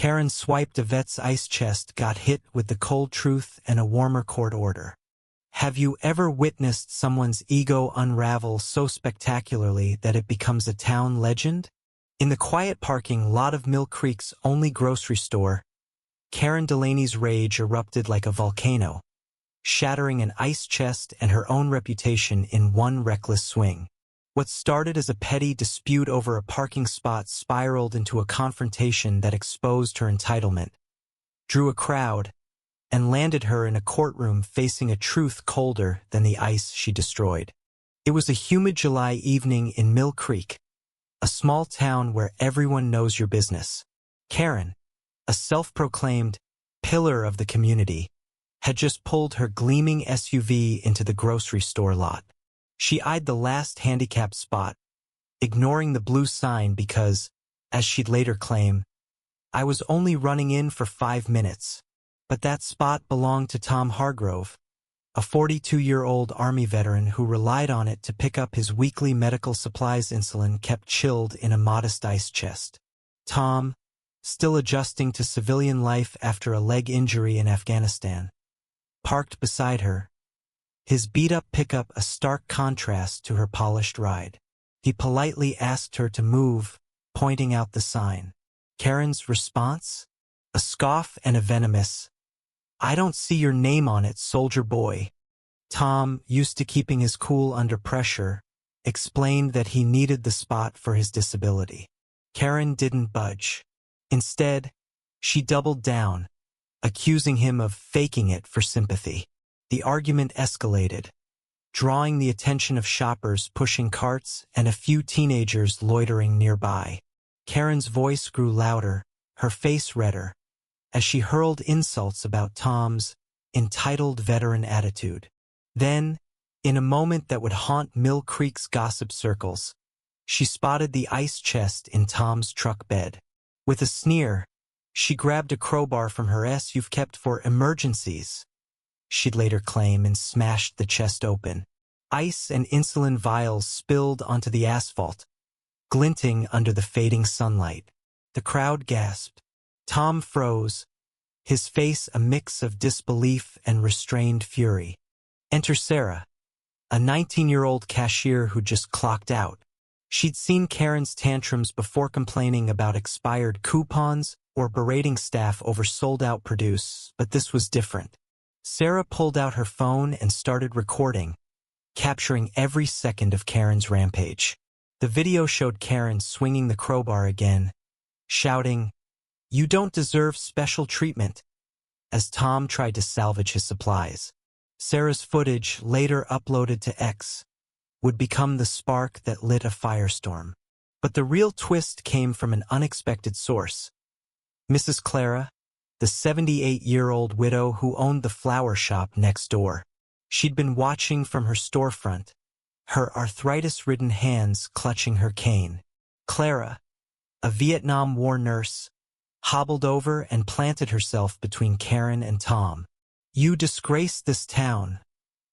Karen swiped a vet's ice chest, got hit with the cold truth and a warmer court order. Have you ever witnessed someone's ego unravel so spectacularly that it becomes a town legend? In the quiet parking lot of Mill Creek's only grocery store, Karen Delaney's rage erupted like a volcano, shattering an ice chest and her own reputation in one reckless swing. What started as a petty dispute over a parking spot spiraled into a confrontation that exposed her entitlement, drew a crowd, and landed her in a courtroom facing a truth colder than the ice she destroyed. It was a humid July evening in Mill Creek, a small town where everyone knows your business. Karen, a self-proclaimed pillar of the community, had just pulled her gleaming SUV into the grocery store lot. She eyed the last handicapped spot, ignoring the blue sign because, as she'd later claim, I was only running in for 5 minutes. But that spot belonged to Tom Hargrove, a 42-year-old Army veteran who relied on it to pick up his weekly medical supplies. Insulin kept chilled in a modest ice chest. Tom, still adjusting to civilian life after a leg injury in Afghanistan, parked beside her, his beat-up pickup a stark contrast to her polished ride. He politely asked her to move, pointing out the sign. Karen's response? A scoff and a venomous, "I don't see your name on it, soldier boy." Tom, used to keeping his cool under pressure, explained that he needed the spot for his disability. Karen didn't budge. Instead, she doubled down, accusing him of faking it for sympathy. The argument escalated, drawing the attention of shoppers pushing carts and a few teenagers loitering nearby. Karen's voice grew louder, her face redder, as she hurled insults about Tom's entitled veteran attitude. Then, in a moment that would haunt Mill Creek's gossip circles, she spotted the ice chest in Tom's truck bed. With a sneer, she grabbed a crowbar from her "You've kept for emergencies," she'd later claim, and smashed the chest open. Ice and insulin vials spilled onto the asphalt, glinting under the fading sunlight. The crowd gasped. Tom froze, his face a mix of disbelief and restrained fury. Enter Sarah, a 19-year-old cashier who just clocked out. She'd seen Karen's tantrums before, complaining about expired coupons or berating staff over sold-out produce, but this was different. Sarah pulled out her phone and started recording, capturing every second of Karen's rampage. The video showed Karen swinging the crowbar again, shouting, "You don't deserve special treatment," as Tom tried to salvage his supplies. Sarah's footage, later uploaded to X, would become the spark that lit a firestorm. But the real twist came from an unexpected source. Mrs. Clara, the 78-year-old widow who owned the flower shop next door. She'd been watching from her storefront, her arthritis-ridden hands clutching her cane. Clara, a Vietnam War nurse, hobbled over and planted herself between Karen and Tom. "You disgrace this town,"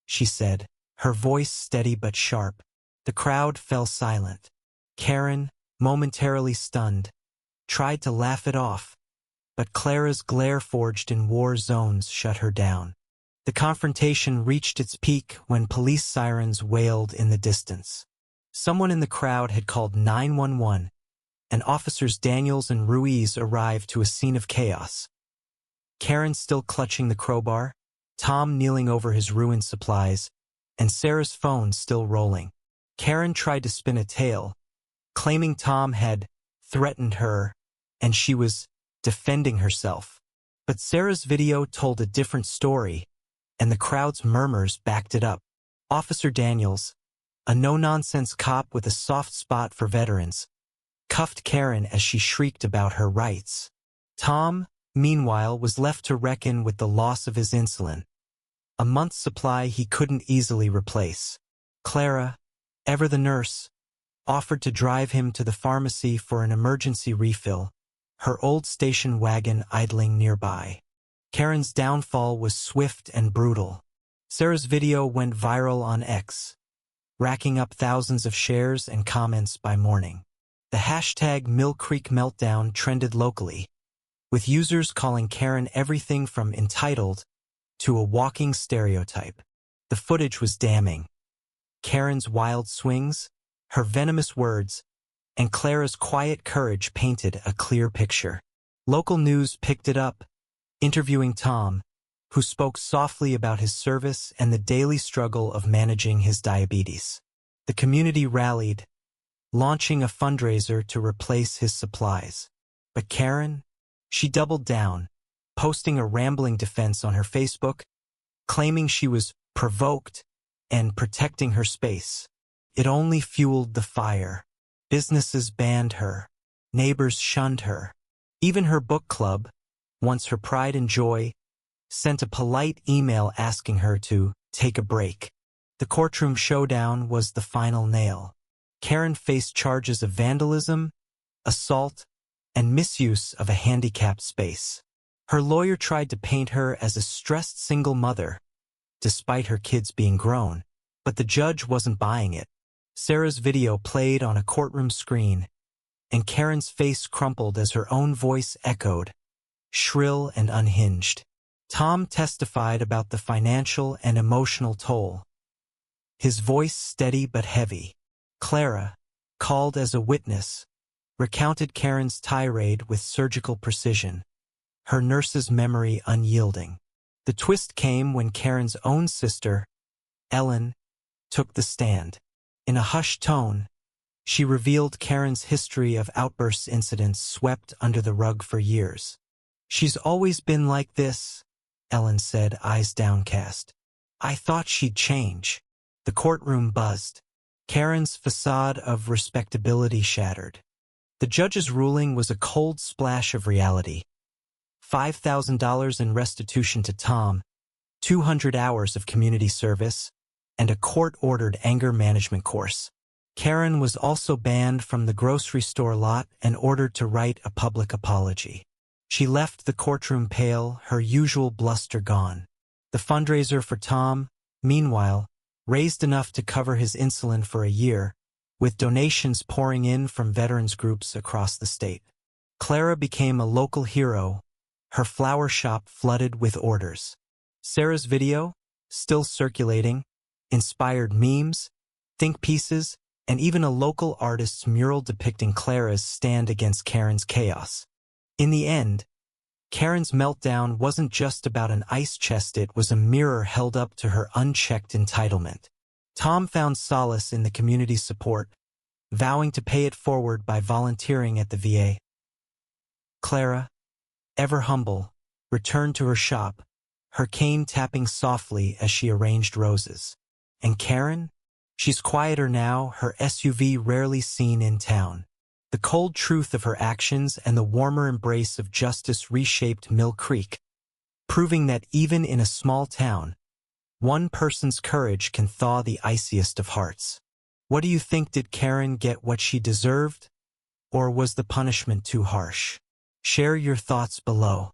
she said, her voice steady but sharp. The crowd fell silent. Karen, momentarily stunned, tried to laugh it off, but Clara's glare forged in war zones shut her down. The confrontation reached its peak when police sirens wailed in the distance. Someone in the crowd had called 911, and Officers Daniels and Ruiz arrived to a scene of chaos. Karen still clutching the crowbar, Tom kneeling over his ruined supplies, and Sarah's phone still rolling. Karen tried to spin a tale, claiming Tom had threatened her and she was defending herself. But Sarah's video told a different story, and the crowd's murmurs backed it up. Officer Daniels, a no-nonsense cop with a soft spot for veterans, cuffed Karen as she shrieked about her rights. Tom, meanwhile, was left to reckon with the loss of his insulin, a month's supply he couldn't easily replace. Clara, ever the nurse, offered to drive him to the pharmacy for an emergency refill, her old station wagon idling nearby. Karen's downfall was swift and brutal. Sarah's video went viral on X, racking up thousands of shares and comments by morning. The hashtag Mill Creek Meltdown trended locally, with users calling Karen everything from entitled to a walking stereotype. The footage was damning. Karen's wild swings, her venomous words, and Clara's quiet courage painted a clear picture. Local news picked it up, interviewing Tom, who spoke softly about his service and the daily struggle of managing his diabetes. The community rallied, launching a fundraiser to replace his supplies. But Karen, she doubled down, posting a rambling defense on her Facebook, claiming she was provoked and protecting her space. It only fueled the fire. Businesses banned her. Neighbors shunned her. Even her book club, once her pride and joy, sent a polite email asking her to take a break. The courtroom showdown was the final nail. Karen faced charges of vandalism, assault, and misuse of a handicapped space. Her lawyer tried to paint her as a stressed single mother, despite her kids being grown, but the judge wasn't buying it. Sarah's video played on a courtroom screen, and Karen's face crumpled as her own voice echoed, shrill and unhinged. Tom testified about the financial and emotional toll, his voice steady but heavy. Clara, called as a witness, recounted Karen's tirade with surgical precision, her nurse's memory unyielding. The twist came when Karen's own sister, Ellen, took the stand. In a hushed tone, she revealed Karen's history of outburst incidents swept under the rug for years. "She's always been like this," Ellen said, eyes downcast. "I thought she'd change." The courtroom buzzed. Karen's facade of respectability shattered. The judge's ruling was a cold splash of reality. $5,000 in restitution to Tom, 200 hours of community service, and a court-ordered anger management course. Karen was also banned from the grocery store lot and ordered to write a public apology. She left the courtroom pale, her usual bluster gone. The fundraiser for Tom, meanwhile, raised enough to cover his insulin for a year, with donations pouring in from veterans groups across the state. Clara became a local hero, her flower shop flooded with orders. Sarah's video, still circulating, inspired memes, think pieces, and even a local artist's mural depicting Clara's stand against Karen's chaos. In the end, Karen's meltdown wasn't just about an ice chest, it was a mirror held up to her unchecked entitlement. Tom found solace in the community's support, vowing to pay it forward by volunteering at the VA. Clara, ever humble, returned to her shop, her cane tapping softly as she arranged roses. And Karen? She's quieter now, her SUV rarely seen in town. The cold truth of her actions and the warmer embrace of justice reshaped Mill Creek, proving that even in a small town, one person's courage can thaw the iciest of hearts. What do you think? Did Karen get what she deserved? Or was the punishment too harsh? Share your thoughts below.